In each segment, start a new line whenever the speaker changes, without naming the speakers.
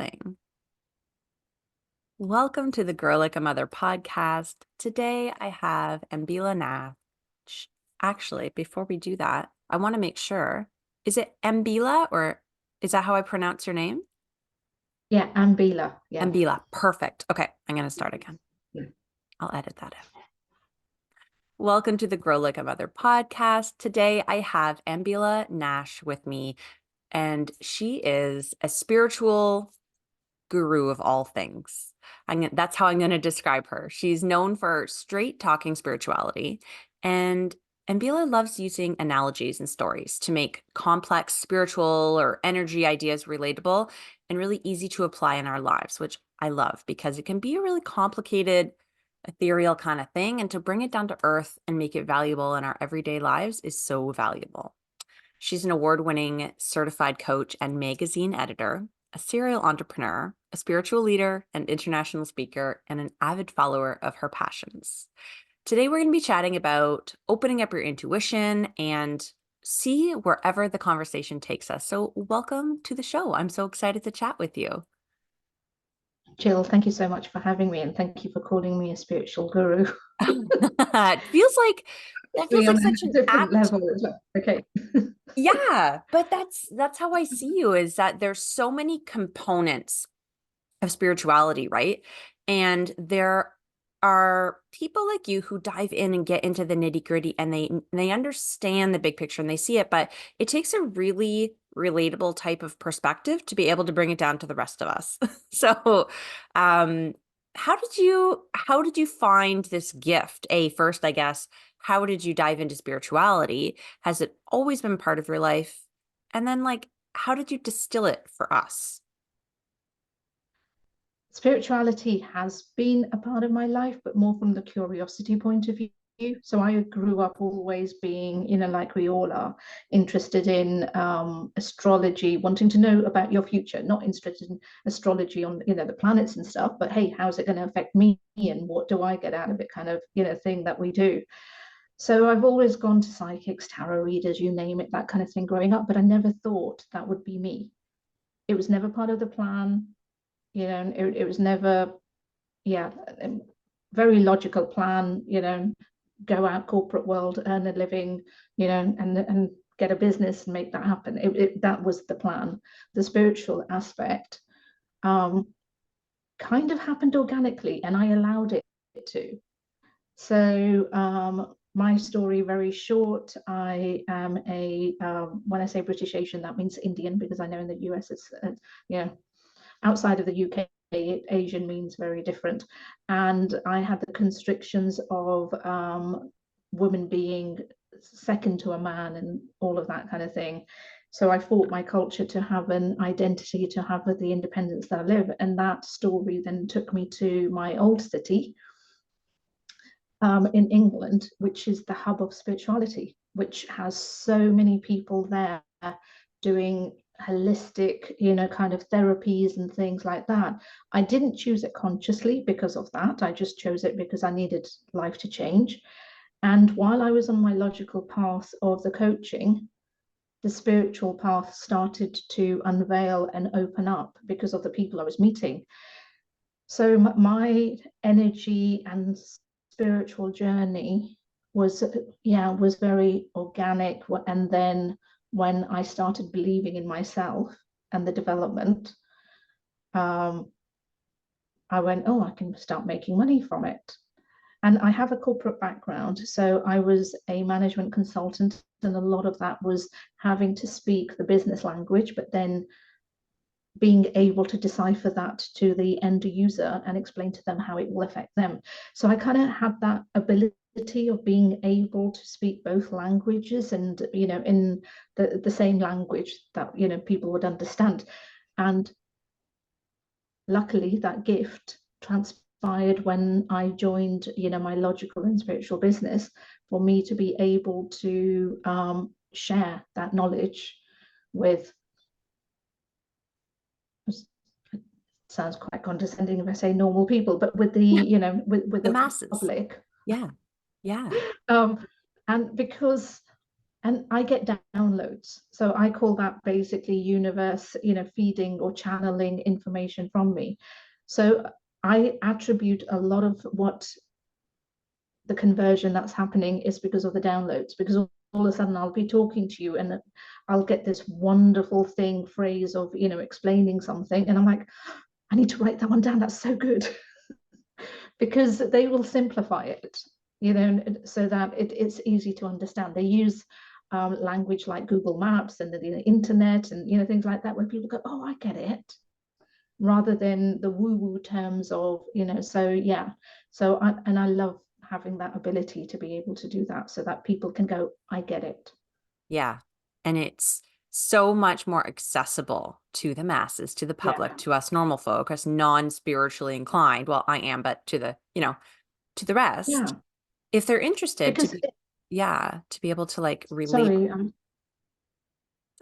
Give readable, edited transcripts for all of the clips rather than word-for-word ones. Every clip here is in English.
going? Welcome to the Girl Like a Mother podcast. Today I have Ambila Nath. Actually, before we do that, I want to make sure, is it Ambila or is that how I pronounce your name?
Yeah, Ambila. Yeah.
Ambila. Perfect. Okay, I'm going to start again.
Yeah.
I'll edit that out. Welcome to the Grow Like a Mother podcast. Today I have Ambila Nash with me, and she is a spiritual guru of all things. That's how I'm going to describe her. She's known for straight talking spirituality, and Ambila loves using analogies and stories to make complex spiritual or energy ideas relatable and really easy to apply in our lives, which I love because it can be a really complicated, ethereal kind of thing. And to bring it down to earth and make it valuable in our everyday lives is so valuable. She's an award-winning certified coach and magazine editor, a serial entrepreneur, a spiritual leader, an international speaker, and an avid follower of her passions. Today, we're going to be chatting about opening up your intuition and see wherever the conversation takes us. So welcome to the show. I'm so excited to chat with you.
Jill, thank you so much for having me, and thank you for calling me a spiritual guru.
It feels like that feels
Be
like
on
such
a
an
different
apt.
level as well. Okay.
Yeah, but that's how I see you, is that there's so many components of spirituality, right? And there are people like you who dive in and get into the nitty-gritty, and they understand the big picture and they see it, but it takes a really relatable type of perspective to be able to bring it down to the rest of us. So, um, how did you find this gift? First, I guess, how did you dive into spirituality? Has it always been part of your life? And then, like, how did you distill it for us?
Spirituality has been a part of my life, but more from the curiosity point of view. So I grew up always being, like we all are, interested in astrology, wanting to know about your future, not interested in astrology on, the planets and stuff, but hey, how's it going to affect me and what do I get out of it kind of, thing that we do. So I've always gone to psychics, tarot readers, you name it, that kind of thing growing up, but I never thought that would be me. It was never part of the plan, it was never, yeah, very logical plan, go out corporate world, earn a living, and get a business and make that happen. That was the plan. The spiritual aspect kind of happened organically, and I allowed it to. So my story, very short. I am when I say British Asian, that means Indian, because I know in the US it's, outside of the UK, Asian means very different. And I had the constrictions of women being second to a man and all of that kind of thing. So I fought my culture to have an identity, to have the independence that I live. And that story then took me to my old city in England, which is the hub of spirituality, which has so many people there doing holistic, kind of therapies and things like that. I didn't choose it consciously because of that. I just chose it because I needed life to change. And while I was on my logical path of the coaching, the spiritual path started to unveil and open up because of the people I was meeting. So my energy and spiritual journey was very organic. And then when I started believing in myself and the development, I went, oh, I can start making money from it. And I have a corporate background, so I was a management consultant, and a lot of that was having to speak the business language, but then being able to decipher that to the end user and explain to them how it will affect them. So I kind of had that ability of being able to speak both languages, and in the same language that people would understand. And luckily that gift transpired when I joined my logical and spiritual business, for me to be able to share that knowledge with, sounds quite condescending if I say normal people, but with the with
The
the
masses.
public.
Yeah. Yeah.
And because and I get downloads. So I call that basically universe, feeding or channeling information from me. So I attribute a lot of what the conversion that's happening is because of the downloads, because all of a sudden I'll be talking to you and I'll get this wonderful phrase of, explaining something. And I'm like, I need to write that one down. That's so good. Because they will simplify it, so that it's easy to understand. They use language like Google Maps and the internet and things like that, where people go, oh, I get it, rather than the woo-woo terms of, so yeah. So I love having that ability to be able to do that, so that people can go, I get it.
Yeah. And it's so much more accessible to the masses, to the public,
Yeah,
to us normal folk, us non-spiritually inclined. Well, I am, but to the, to the rest,
yeah,
if they're interested to
because
be, yeah, to be able to like relate.
sorry,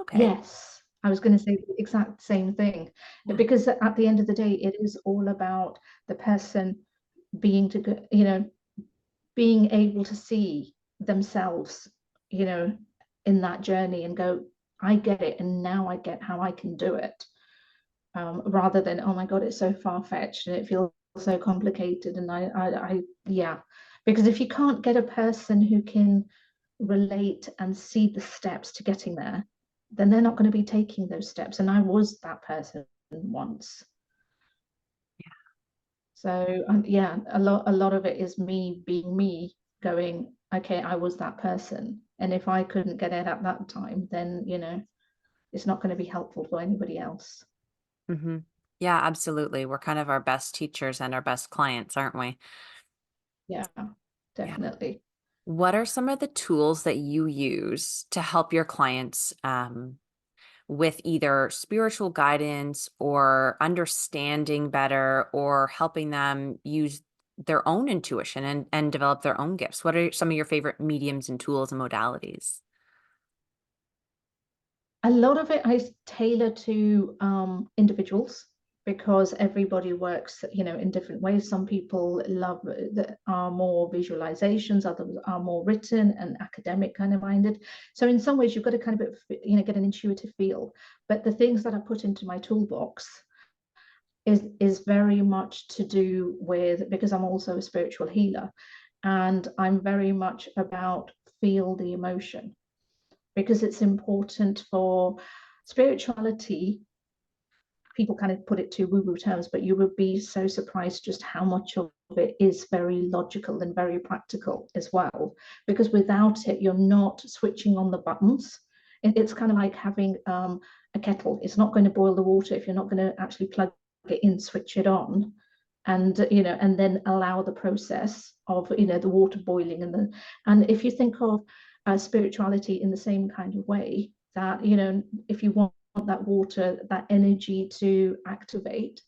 Okay.
yes, I was going to say the exact same thing,
Yeah.
because at the end of the day, it is all about the person being being able to see themselves, in that journey and go, I get it, and now I get how I can do it, rather than, oh my God, it's so far-fetched and it feels so complicated. And yeah, because if you can't get a person who can relate and see the steps to getting there, then they're not going to be taking those steps. And I was that person once. So yeah, a lot of it is me being me, going, okay, I was that person. And if I couldn't get it at that time, then, it's not going to be helpful for anybody else.
Hmm. Yeah, absolutely. We're kind of our best teachers and our best clients, aren't we?
Yeah,
Yeah.
definitely.
What are some of the tools that you use to help your clients with either spiritual guidance or understanding better or helping them use their own intuition and develop their own gifts? What are some of your favorite mediums and tools and modalities?
A lot of it I tailor to individuals, because everybody works, in different ways. Some people love that are more visualizations, others are more written and academic kind of minded. So in some ways, you've got to kind of, get an intuitive feel. But the things that I put into my toolbox is very much to do with, because I'm also a spiritual healer, and I'm very much about feel the emotion, because it's important for spirituality. People kind of put it to woo-woo terms, but you would be so surprised just how much of it is very logical and very practical as well. Because without it, you're not switching on the buttons. It's kind of like having a kettle. It's not going to boil the water if you're not going to actually plug it in, switch it on, and and then allow the process of the water boiling. And if you think of spirituality in the same kind of way, that if you want that water, that energy to activate,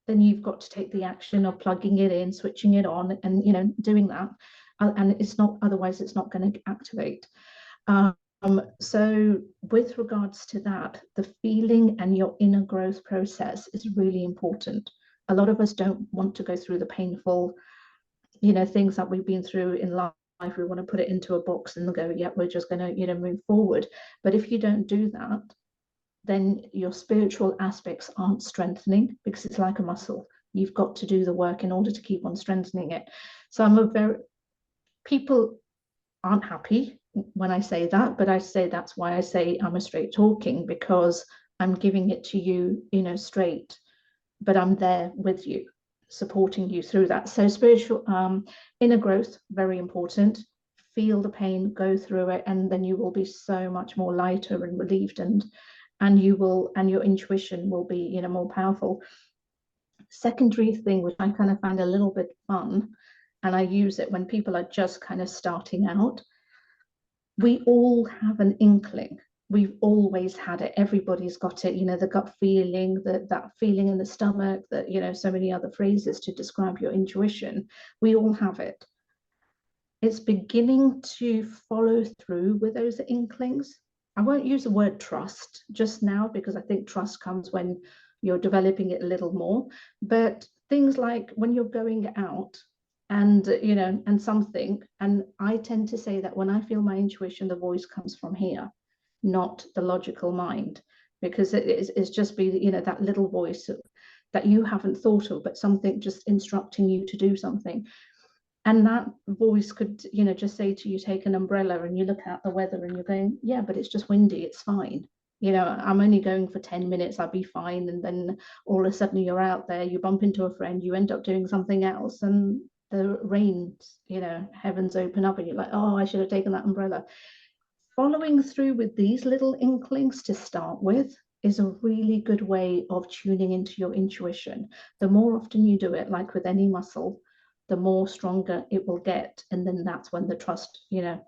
then you've got to take the action of plugging it in, switching it on, and doing that. And it's not, otherwise it's not going to activate. So with regards to that, the feeling and your inner growth process is really important. A lot of us don't want to go through the painful, things that we've been through in life. We want to put it into a box and go, yeah, we're just going to move forward. But if you don't do that, then your spiritual aspects aren't strengthening, because it's like a muscle. You've got to do the work in order to keep on strengthening it. So people aren't happy when I say that, but I say that's why I say I'm a straight talking, because I'm giving it to you, straight, but I'm there with you, supporting you through that. So spiritual inner growth, very important. Feel the pain, go through it, and then you will be so much more lighter and relieved, and your intuition will be more powerful. Secondary thing, which I kind of find a little bit fun, and I use it when people are just kind of starting out. We all have an inkling. We've always had it. Everybody's got it, the gut feeling, that feeling in the stomach, that so many other phrases to describe your intuition. We all have it. It's beginning to follow through with those inklings. I won't use the word trust just now, because I think trust comes when you're developing it a little more. But things like when you're going out and and something. And I tend to say that when I feel my intuition, the voice comes from here, not the logical mind, because it's just be that little voice that you haven't thought of, but something just instructing you to do something. And that voice could just say to you, take an umbrella, and you look at the weather and you're going, yeah, but it's just windy, it's fine. I'm only going for 10 minutes, I'll be fine. And then all of a sudden you're out there, you bump into a friend, you end up doing something else, and the rain, heavens open up, and you're like, oh, I should have taken that umbrella. Following through with these little inklings to start with is a really good way of tuning into your intuition. The more often you do it, like with any muscle, the more stronger it will get. And then that's when the trust,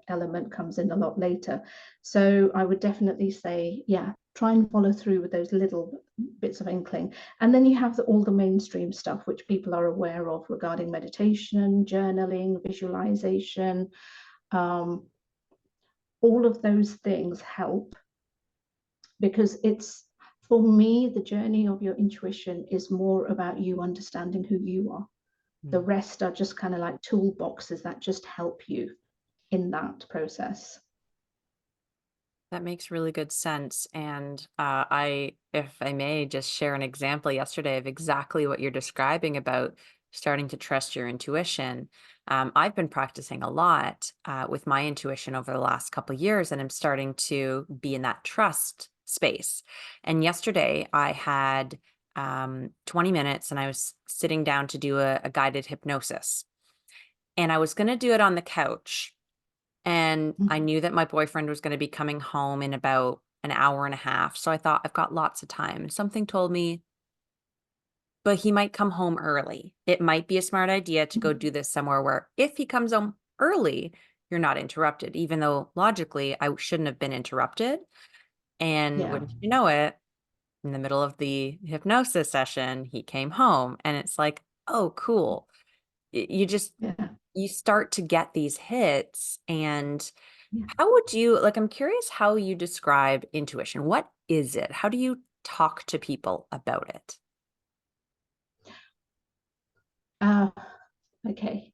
element comes in a lot later. So I would definitely say, yeah, try and follow through with those little bits of inkling. And then you have all the mainstream stuff, which people are aware of regarding meditation, journaling, visualization. All of those things help, because it's, for me, the journey of your intuition is more about you understanding who you are. The rest are just kind of like toolboxes that just help you in that process.
That makes really good sense. And if I may, just share an example yesterday of exactly what you're describing about starting to trust your intuition. I've been practicing a lot with my intuition over the last couple of years, and I'm starting to be in that trust space. And yesterday I had 20 minutes and I was sitting down to do a guided hypnosis. And I was going to do it on the couch. And I knew that my boyfriend was going to be coming home in about an hour and a half. So I thought, I've got lots of time. Something told me, but he might come home early. It might be a smart idea to go do this somewhere where if he comes home early, you're not interrupted, even though logically I shouldn't have been interrupted. And
Yeah,
wouldn't you know it, in the middle of the hypnosis session, he came home, and it's like, oh, cool. You just,
yeah,
you start to get these hits. And
yeah.
how would you, like, I'm curious how you describe intuition. What is it? How do you talk to people about it?
uh, okay.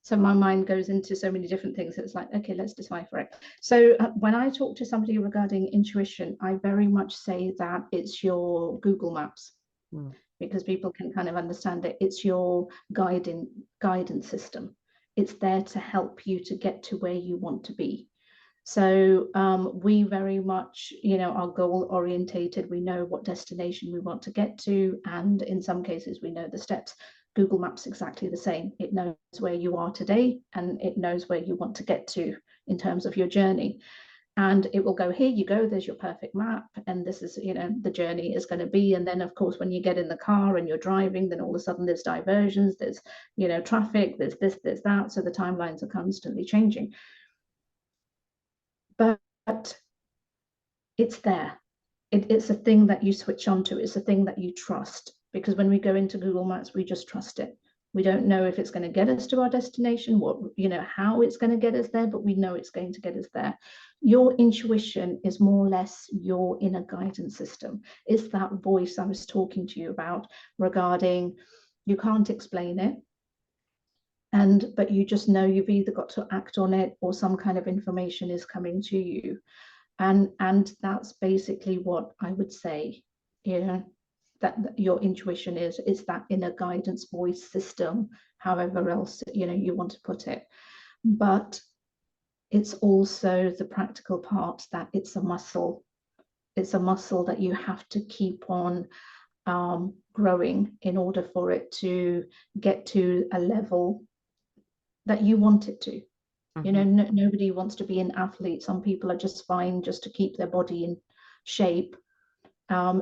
So my mind goes into so many different things. It's like, okay, let's decipher it. So when I talk to somebody regarding intuition, I very much say that it's your Google Maps,
Mm.
because people can kind of understand it. It's your guidance system. It's there to help you to get to where you want to be. So we very much, are goal orientated. We know what destination we want to get to, and in some cases we know the steps. Google Maps exactly the same. It knows where you are today, and it knows where you want to get to in terms of your journey. And it will go, here you go, there's your perfect map, and this is, the journey is going to be. And then of course when you get in the car and you're driving, then all of a sudden there's diversions, there's traffic, there's this, there's that. So the timelines are constantly changing. But it's there. It's a thing that you switch on to. It's a thing that you trust, because when we go into Google Maps, we just trust it. We don't know if it's going to get us to our destination, how it's going to get us there, but we know it's going to get us there. Your intuition is more or less your inner guidance system. It's that voice I was talking to you about regarding, you can't explain it, but you just know you've either got to act on it, or some kind of information is coming to you. And that's basically what I would say, that your intuition is. It's that inner guidance voice system, however else you want to put it. But it's also the practical part, that it's a muscle. It's a muscle that you have to keep on growing in order for it to get to a level that you want it to. Nobody wants to be an athlete. Some people are just fine just to keep their body in shape.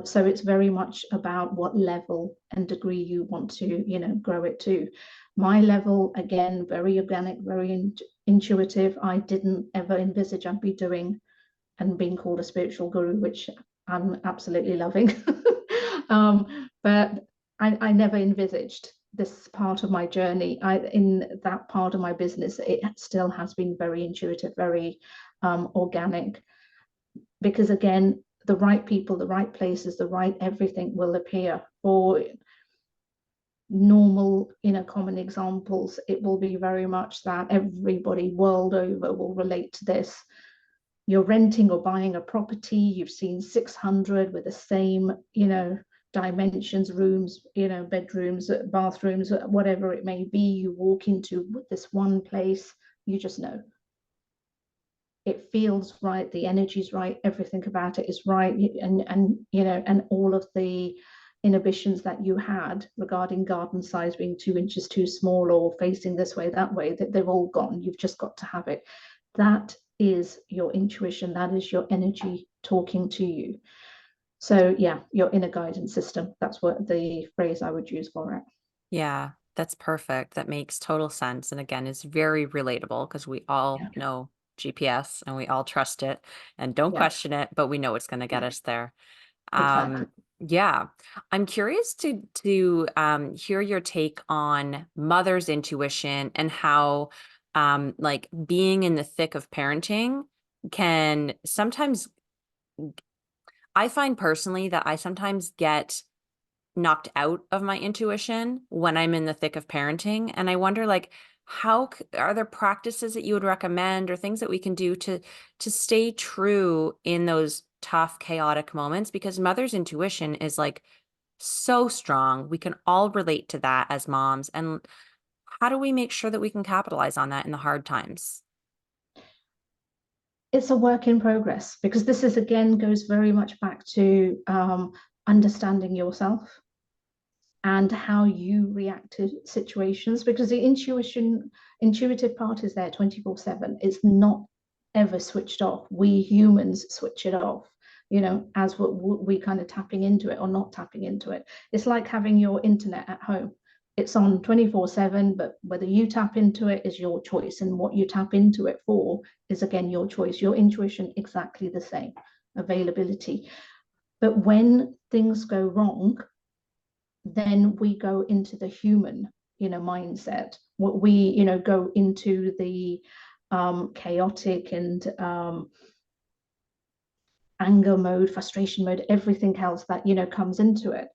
So it's very much about what level and degree you want to, grow it to. My level, again, very organic, very intuitive. I didn't ever envisage I'd be doing and being called a spiritual guru, which I'm absolutely loving. But I never envisaged this part of my journey. In that part of my business, it still has been very intuitive, very organic, because again, the right people, the right places, the right everything will appear. Or normal, common examples, it will be very much that everybody world over will relate to this. You're renting or buying a property, you've seen 600 with the same, dimensions, rooms, bedrooms, bathrooms, whatever it may be. You walk into this one place, you just know it feels right, the energy's right, everything about it is right, and all of the inhibitions that you had regarding garden size being 2 inches too small or facing this way, that way, that they've all gone. You've just got to have it. That is your intuition, that is your energy talking to you. So yeah, your inner guidance system, that's what the phrase I would use for it.
Yeah, that's perfect. That makes total sense. And again, is very relatable because we all
Yeah,
know GPS and we all trust it and don't
yeah,
question it, but we know it's going to get
yeah,
us there.
exactly.
Yeah, I'm curious to hear your take on mother's intuition and how like being in the thick of parenting can sometimes, I find personally that I sometimes get knocked out of my intuition when I'm in the thick of parenting. And I wonder, like, how are there practices that you would recommend or things that we can do to stay true in those tough, chaotic moments? Because mother's intuition is like so strong. We can all relate to that as moms. And how do we make sure that we can capitalize on that in the hard times?
It's a work in progress, because this is again goes very much back to understanding yourself and how you react to situations, because the intuitive part is there 24/7. It's not ever switched off. We humans switch it off, as we kind of tapping into it or not tapping into it. It's like having your internet at home. It's on 24/7, but whether you tap into it is your choice, and what you tap into it for is again your choice. Your intuition exactly the same, availability. But when things go wrong, then we go into the human, mindset. What we, go into the chaotic and anger mode, frustration mode, everything else that, comes into it.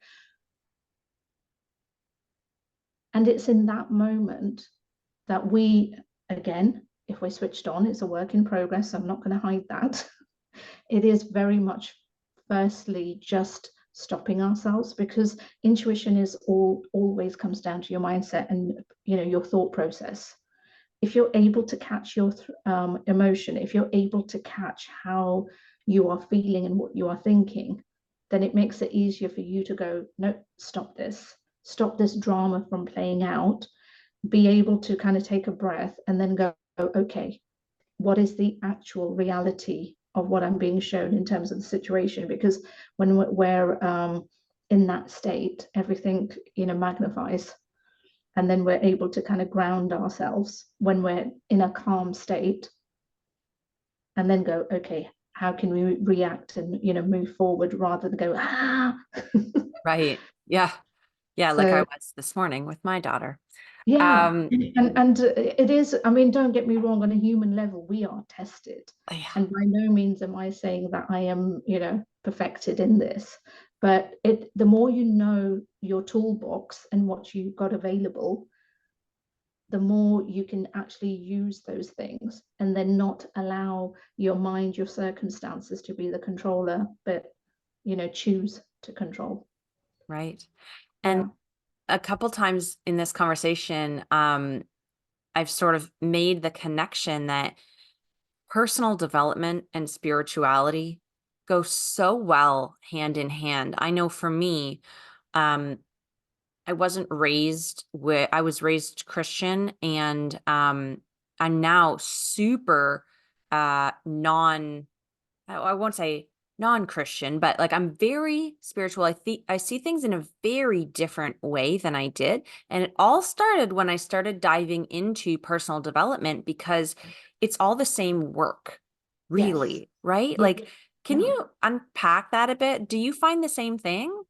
And it's in that moment that we, again, if we're switched on, it's a work in progress. I'm not going to hide that. It is very much, firstly, just stopping ourselves, because intuition is always comes down to your mindset and your thought process. If you're able to catch your emotion, if you're able to catch how you are feeling and what you are thinking, then it makes it easier for you to go, no, stop this drama from playing out. Be able to kind of take a breath and then go, okay, what is the actual reality of what I'm being shown in terms of the situation? Because when we're in that state, everything magnifies, and then we're able to kind of ground ourselves when we're in a calm state, and then go, okay, how can we react and move forward, rather than go
Right. Yeah. Yeah. Like I
so
was this morning with my daughter.
yeah,
Um,
and it is, I mean, don't get me wrong, on a human level, we are tested.
yeah.
And by no means am I saying that I am, perfected in this. But the more you know your toolbox and what you've got available, the more you can actually use those things, and then not allow your mind, your circumstances to be the controller, but, choose to control.
Right.
Yeah.
And a couple times in this conversation, I've sort of made the connection that personal development and spirituality go so well hand in hand. I know for me, um, I wasn't raised with, I was raised Christian, and I'm now super non, I won't say non-Christian, but like I'm very spiritual. I think I see things in a very different way than I did. And it all started when I started diving into personal development, because it's all the same work,
Yes.
really, right?
Yeah.
Like, can
Yeah.
you unpack that a bit? Do you find the same thing?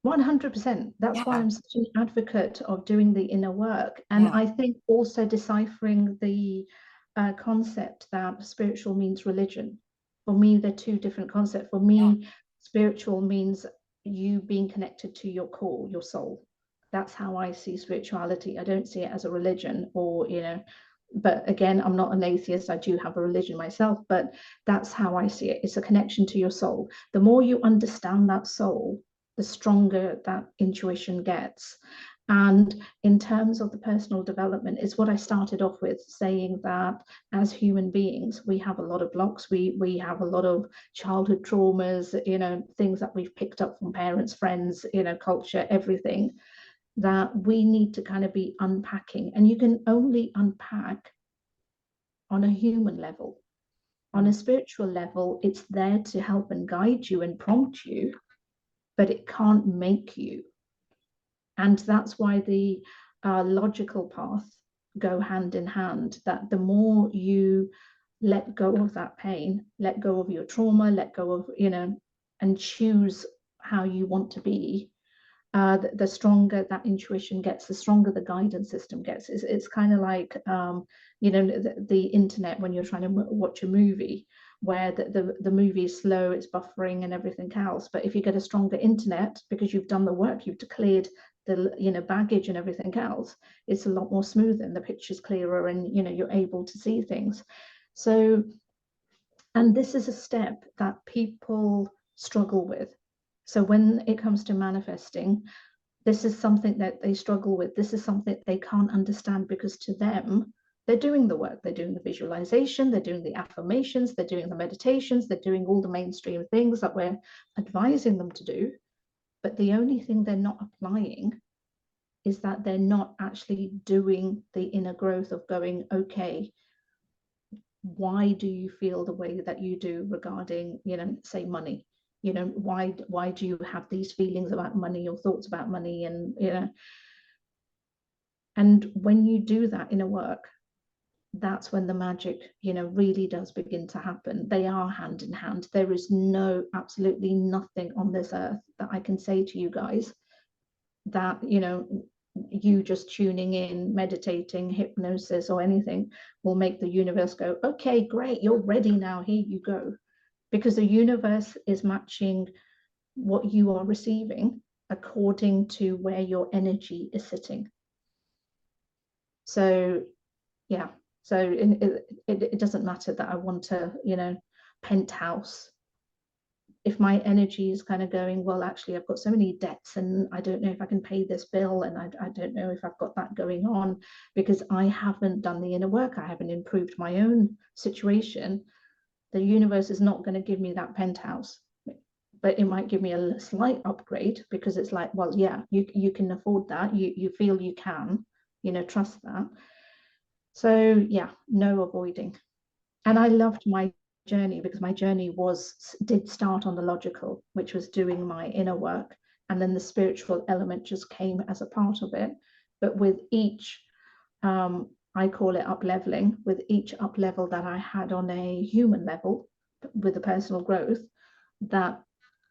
100%. That's why
Yeah.
I'm such an advocate of doing the inner work. And
Yeah.
I think also deciphering the concept that spiritual means religion. For me, they're two different concepts. For
Yeah.
me, spiritual means you being connected to your core, your soul. That's how I see spirituality. I don't see it as a religion, or, but again, I'm not an atheist. I do have a religion myself, but that's how I see it. It's a connection to your soul. The more you understand that soul, the stronger that intuition gets. And in terms of the personal development, it's what I started off with, saying that as human beings, we have a lot of blocks. We have a lot of childhood traumas, things that we've picked up from parents, friends, culture, everything that we need to kind of be unpacking. And you can only unpack on a human level. On a spiritual level, it's there to help and guide you and prompt you, but it can't make you. And that's why the logical path go hand in hand, that the more you let go of that pain, let go of your trauma, let go of, and choose how you want to be, the stronger that intuition gets, the stronger the guidance system gets. It's kind of like, the internet when you're trying to watch a movie, where the movie is slow, it's buffering and everything else. But if you get a stronger internet, because you've done the work, you've cleared the baggage and everything else, it's a lot more smooth and the picture's clearer, and you're able to see things. So, and this is a step that people struggle with. So when it comes to manifesting, this is something that they struggle with. This is something they can't understand, because to them, they're doing the work. They're doing the visualization, they're doing the affirmations, they're doing the meditations, they're doing all the mainstream things that we're advising them to do. But the only thing they're not applying is that they're not actually doing the inner growth of going, okay, why do you feel the way that you do regarding, say, money? Why do you have these feelings about money or thoughts about money? And when you do that inner work, that's when the magic, really does begin to happen. They are hand in hand. There is absolutely nothing on this earth that I can say to you guys that, you just tuning in, meditating, hypnosis, or anything will make the universe go, okay, great, you're ready now, here you go. Because the universe is matching what you are receiving according to where your energy is sitting. So yeah, so it doesn't matter that I want a penthouse. If my energy is kind of going, well, actually, I've got so many debts and I don't know if I can pay this bill, and I don't know if I've got that going on, because I haven't done the inner work, I haven't improved my own situation, the universe is not going to give me that penthouse. But it might give me a slight upgrade, because it's like, well, yeah, you can afford that, you feel you can, trust that. So yeah, no avoiding. And I loved my journey, because my journey did start on the logical, which was doing my inner work, and then the spiritual element just came as a part of it. But with each, I call it up leveling, with each up level that I had on a human level with the personal growth, that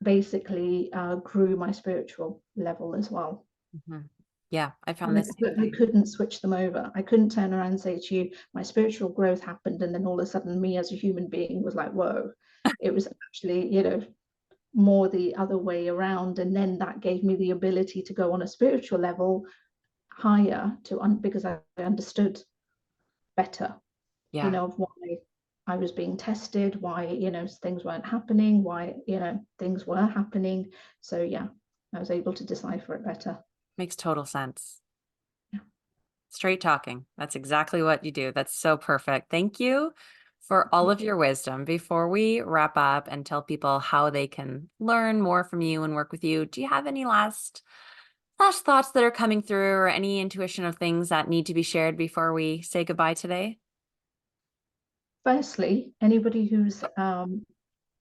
basically grew my spiritual level as well.
Mm-hmm. Yeah, I found
And
this.
I couldn't switch them over. I couldn't turn around and say to you, my spiritual growth happened, and then all of a sudden me as a human being was like, whoa. It was actually, more the other way around. And then that gave me the ability to go on a spiritual level higher, because I understood better,
Yeah,
of why I was being tested, why, things weren't happening, why, things were happening. So yeah, I was able to decipher it better.
makes total sense.
Yeah.
Straight talking. That's exactly what you do. That's so perfect. Thank you for all of your wisdom. Before we wrap up and tell people how they can learn more from you and work with you, do you have any last thoughts that are coming through, or any intuition of things that need to be shared before we say goodbye today?
Firstly, anybody who's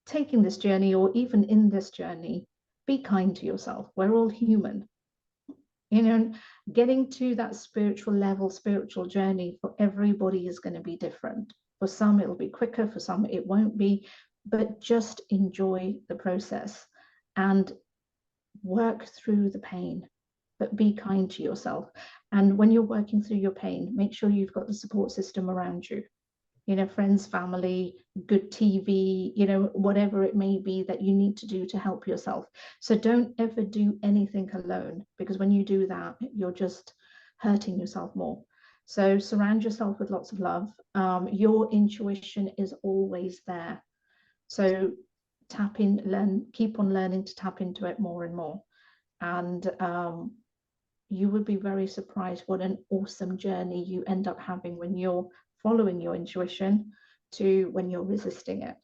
taking this journey, or even in this journey, be kind to yourself. We're all human. Getting to that spiritual level, spiritual journey, for everybody is going to be different. For some, it'll be quicker, for some, it won't be. But just enjoy the process and work through the pain, but be kind to yourself. And when you're working through your pain, make sure you've got the support system around you. friends, family, good TV, whatever it may be that you need to do to help yourself. So don't ever do anything alone, because when you do that, you're just hurting yourself more. So surround yourself with lots of love. Your intuition is always there. So tap in, learn, keep on learning to tap into it more and more. And you would be very surprised what an awesome journey you end up having when you're following your intuition to when you're resisting it.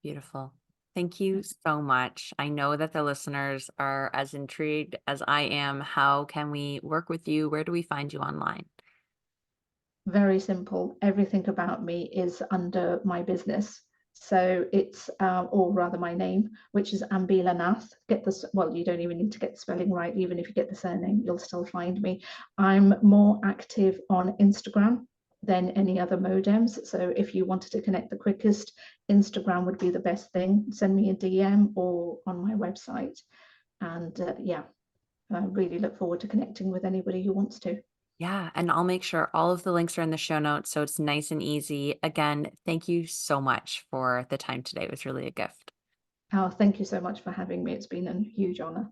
Beautiful. Thank you so much. I know that the listeners are as intrigued as I am. How can we work with you? Where do we find you online?
Very simple. Everything about me is under my business. So it's, or rather my name, which is Ambila Nath. Get this, well, you don't even need to get the spelling right. Even if you get the surname, you'll still find me. I'm more active on Instagram than any other modems. So if you wanted to connect the quickest, Instagram would be the best thing. Send me a DM or on my website. And yeah, I really look forward to connecting with anybody who wants to.
Yeah, and I'll make sure all of the links are in the show notes so it's nice and easy. Again, thank you so much for the time today. It was really a gift.
Oh, thank you so much for having me. It's been a huge honor.